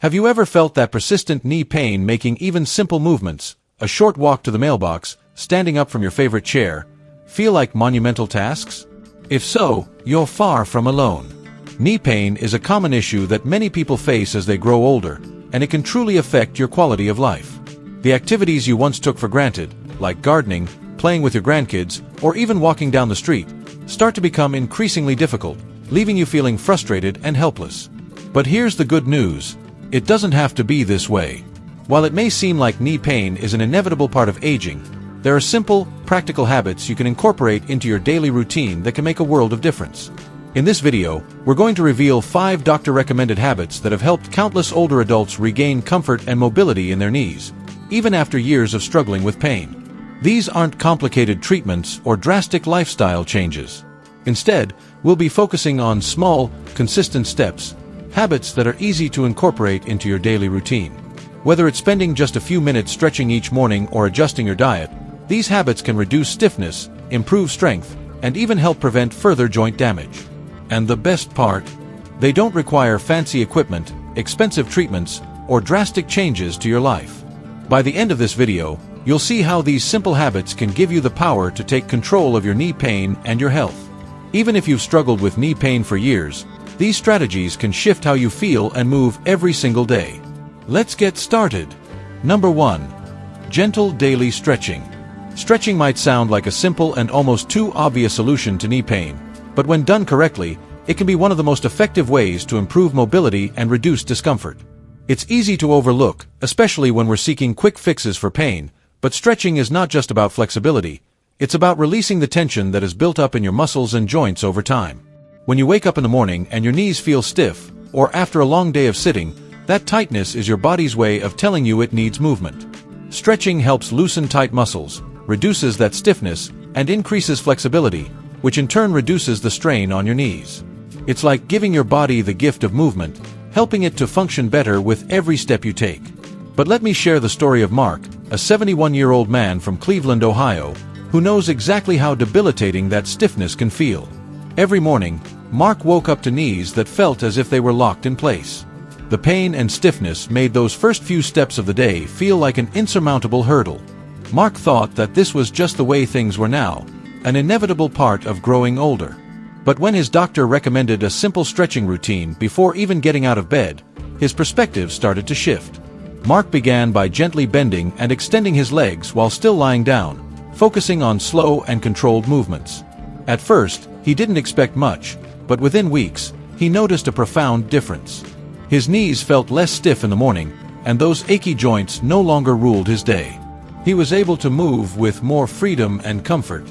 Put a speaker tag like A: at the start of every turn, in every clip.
A: Have you ever felt that persistent knee pain making even simple movements, a short walk to the mailbox, standing up from your favorite chair, feel like monumental tasks? If so, you're far from alone. Knee pain is a common issue that many people face as they grow older, and it can truly affect your quality of life. The activities you once took for granted, like gardening, playing with your grandkids, or even walking down the street, start to become increasingly difficult, leaving you feeling frustrated and helpless. But here's the good news. It doesn't have to be this way. While it may seem like knee pain is an inevitable part of aging, there are simple, practical habits you can incorporate into your daily routine that can make a world of difference. In this video, we're going to reveal 5 doctor-recommended habits that have helped countless older adults regain comfort and mobility in their knees, even after years of struggling with pain. These aren't complicated treatments or drastic lifestyle changes. Instead, we'll be focusing on small, consistent steps, habits that are easy to incorporate into your daily routine. Whether it's spending just a few minutes stretching each morning or adjusting your diet, these habits can reduce stiffness, improve strength, and even help prevent further joint damage. And the best part? They don't require fancy equipment, expensive treatments, or drastic changes to your life. By the end of this video, you'll see how these simple habits can give you the power to take control of your knee pain and your health. Even if you've struggled with knee pain for years, these strategies can shift how you feel and move every single day. Let's get started. Number 1. Gentle daily stretching. Stretching might sound like a simple and almost too obvious solution to knee pain, but when done correctly, it can be one of the most effective ways to improve mobility and reduce discomfort. It's easy to overlook, especially when we're seeking quick fixes for pain, but stretching is not just about flexibility. It's about releasing the tension that is built up in your muscles and joints over time. When you wake up in the morning and your knees feel stiff, or after a long day of sitting, that tightness is your body's way of telling you it needs movement. Stretching helps loosen tight muscles, reduces that stiffness, and increases flexibility, which in turn reduces the strain on your knees. It's like giving your body the gift of movement, helping it to function better with every step you take. But let me share the story of Mark, a 71-year-old man from Cleveland, Ohio, who knows exactly how debilitating that stiffness can feel. Every morning, Mark woke up to knees that felt as if they were locked in place. The pain and stiffness made those first few steps of the day feel like an insurmountable hurdle. Mark thought that this was just the way things were now, an inevitable part of growing older. But when his doctor recommended a simple stretching routine before even getting out of bed, his perspective started to shift. Mark began by gently bending and extending his legs while still lying down, focusing on slow and controlled movements. At first, he didn't expect much, but within weeks, he noticed a profound difference. His knees felt less stiff in the morning, and those achy joints no longer ruled his day. He was able to move with more freedom and comfort.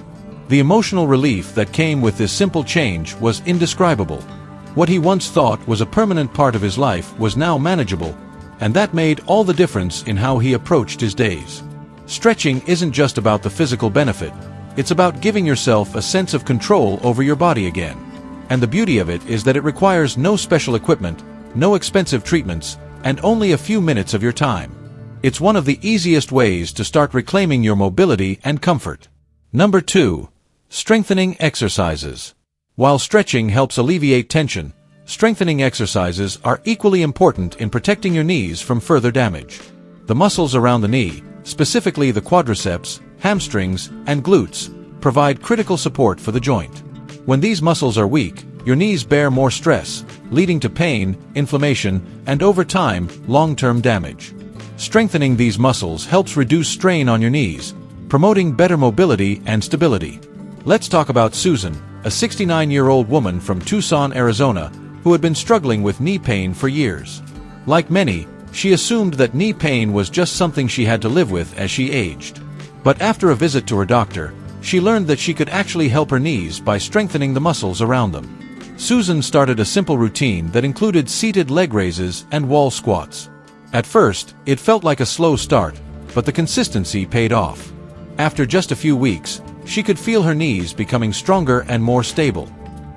A: The emotional relief that came with this simple change was indescribable. What he once thought was a permanent part of his life was now manageable, and that made all the difference in how he approached his days. Stretching isn't just about the physical benefit, it's about giving yourself a sense of control over your body again. And the beauty of it is that it requires no special equipment, no expensive treatments, and only a few minutes of your time. It's one of the easiest ways to start reclaiming your mobility and comfort. Number 2. Strengthening exercises. While stretching helps alleviate tension, strengthening exercises are equally important in protecting your knees from further damage. The muscles around the knee, specifically the quadriceps, hamstrings, and glutes, provide critical support for the joint. When these muscles are weak, your knees bear more stress, leading to pain, inflammation, and over time, long-term damage. Strengthening these muscles helps reduce strain on your knees, promoting better mobility and stability. Let's talk about Susan, a 69-year-old woman from Tucson, Arizona, who had been struggling with knee pain for years. Like many, she assumed that knee pain was just something she had to live with as she aged. But after a visit to her doctor, she learned that she could actually help her knees by strengthening the muscles around them. Susan started a simple routine that included seated leg raises and wall squats. At first, it felt like a slow start, but the consistency paid off. After just a few weeks, she could feel her knees becoming stronger and more stable.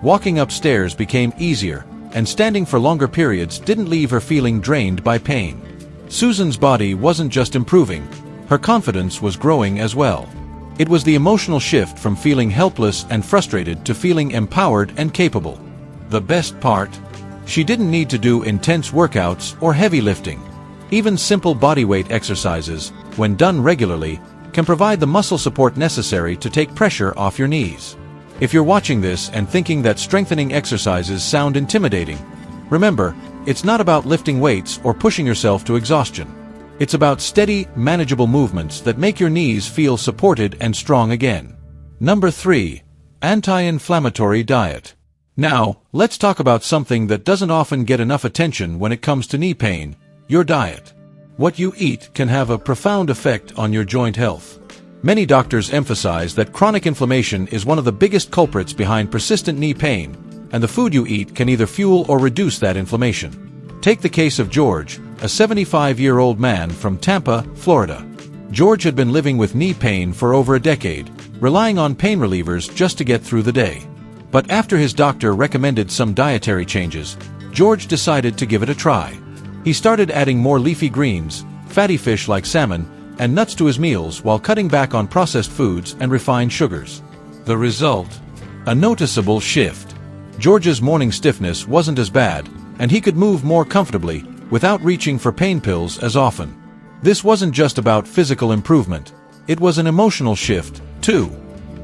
A: Walking upstairs became easier, and standing for longer periods didn't leave her feeling drained by pain. Susan's body wasn't just improving, her confidence was growing as well. It was the emotional shift from feeling helpless and frustrated to feeling empowered and capable. The best part? She didn't need to do intense workouts or heavy lifting. Even simple bodyweight exercises, when done regularly, can provide the muscle support necessary to take pressure off your knees. If you're watching this and thinking that strengthening exercises sound intimidating, remember, it's not about lifting weights or pushing yourself to exhaustion. It's about steady, manageable movements that make your knees feel supported and strong again. Number 3. Anti-inflammatory diet. Now, let's talk about something that doesn't often get enough attention when it comes to knee pain: your diet. What you eat can have a profound effect on your joint health. Many doctors emphasize that chronic inflammation is one of the biggest culprits behind persistent knee pain, and the food you eat can either fuel or reduce that inflammation. Take the case of George, a 75-year-old man from Tampa, Florida. George had been living with knee pain for over a decade, relying on pain relievers just to get through the day. But after his doctor recommended some dietary changes, George decided to give it a try. He started adding more leafy greens, fatty fish like salmon, and nuts to his meals while cutting back on processed foods and refined sugars. The result? A noticeable shift. George's morning stiffness wasn't as bad, and he could move more comfortably, without reaching for pain pills as often. This wasn't just about physical improvement. It was an emotional shift, too.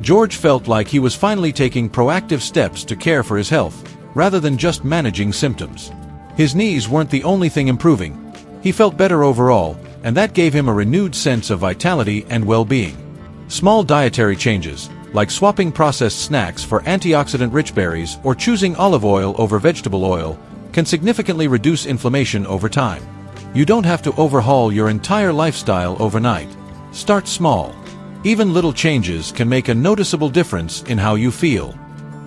A: George felt like he was finally taking proactive steps to care for his health, rather than just managing symptoms. His knees weren't the only thing improving. He felt better overall, and that gave him a renewed sense of vitality and well-being. Small dietary changes, like swapping processed snacks for antioxidant-rich berries or choosing olive oil over vegetable oil, can significantly reduce inflammation over time. You don't have to overhaul your entire lifestyle overnight. Start small. Even little changes can make a noticeable difference in how you feel.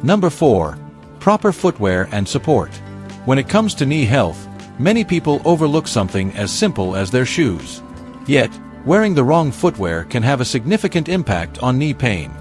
A: Number 4. Proper footwear and support. When it comes to knee health, many people overlook something as simple as their shoes. Yet, wearing the wrong footwear can have a significant impact on knee pain.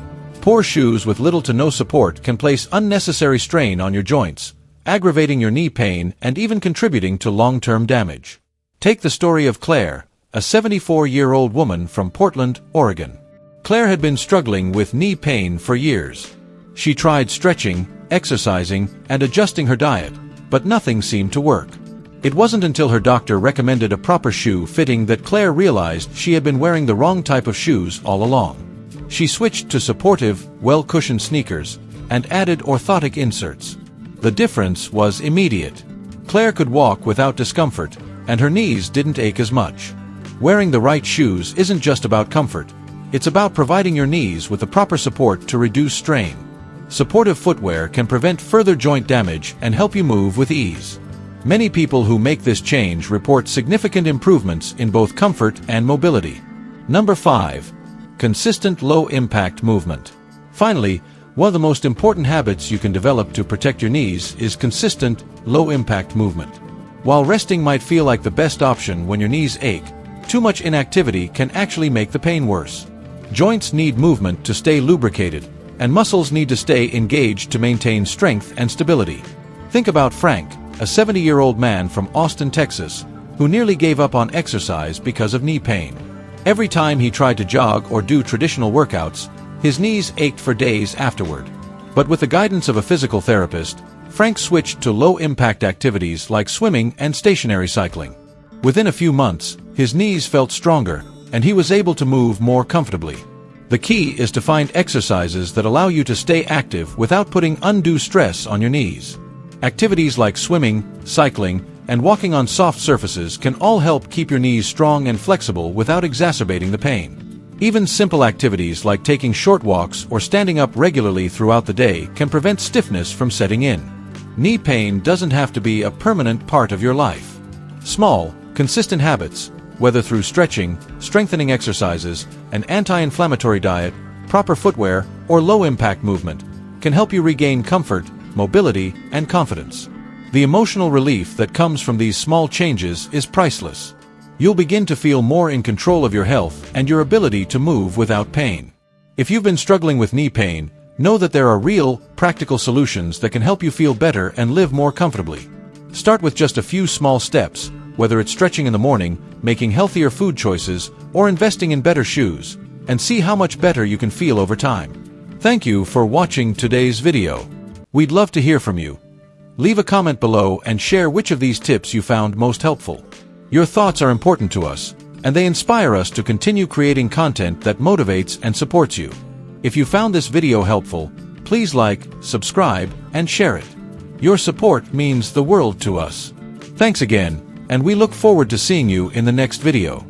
A: Poor shoes with little to no support can place unnecessary strain on your joints, aggravating your knee pain and even contributing to long-term damage. Take the story of Claire, a 74-year-old woman from Portland, Oregon. Claire had been struggling with knee pain for years. She tried stretching, exercising, and adjusting her diet, but nothing seemed to work. It wasn't until her doctor recommended a proper shoe fitting that Claire realized she had been wearing the wrong type of shoes all along. She switched to supportive, well-cushioned sneakers, and added orthotic inserts. The difference was immediate. Claire could walk without discomfort, and her knees didn't ache as much. Wearing the right shoes isn't just about comfort. It's about providing your knees with the proper support to reduce strain. Supportive footwear can prevent further joint damage and help you move with ease. Many people who make this change report significant improvements in both comfort and mobility. Number 5. Consistent low-impact movement. Finally, one of the most important habits you can develop to protect your knees is consistent, low-impact movement. While resting might feel like the best option when your knees ache, too much inactivity can actually make the pain worse. Joints need movement to stay lubricated, and muscles need to stay engaged to maintain strength and stability. Think about Frank, a 70-year-old man from Austin, Texas, who nearly gave up on exercise because of knee pain. Every time he tried to jog or do traditional workouts, his knees ached for days afterward. But with the guidance of a physical therapist, Frank switched to low-impact activities like swimming and stationary cycling. Within a few months, his knees felt stronger, and he was able to move more comfortably. The key is to find exercises that allow you to stay active without putting undue stress on your knees. Activities like swimming, cycling, and walking on soft surfaces can all help keep your knees strong and flexible without exacerbating the pain. Even simple activities like taking short walks or standing up regularly throughout the day can prevent stiffness from setting in. Knee pain doesn't have to be a permanent part of your life. Small, consistent habits, whether through stretching, strengthening exercises, an anti-inflammatory diet, proper footwear, or low-impact movement, can help you regain comfort, mobility, and confidence. The emotional relief that comes from these small changes is priceless. You'll begin to feel more in control of your health and your ability to move without pain. If you've been struggling with knee pain, know that there are real, practical solutions that can help you feel better and live more comfortably. Start with just a few small steps, whether it's stretching in the morning, making healthier food choices, or investing in better shoes, and see how much better you can feel over time. Thank you for watching today's video. We'd love to hear from you. Leave a comment below and share which of these tips you found most helpful. Your thoughts are important to us, and they inspire us to continue creating content that motivates and supports you. If you found this video helpful, please like, subscribe, and share it. Your support means the world to us. Thanks again, and we look forward to seeing you in the next video.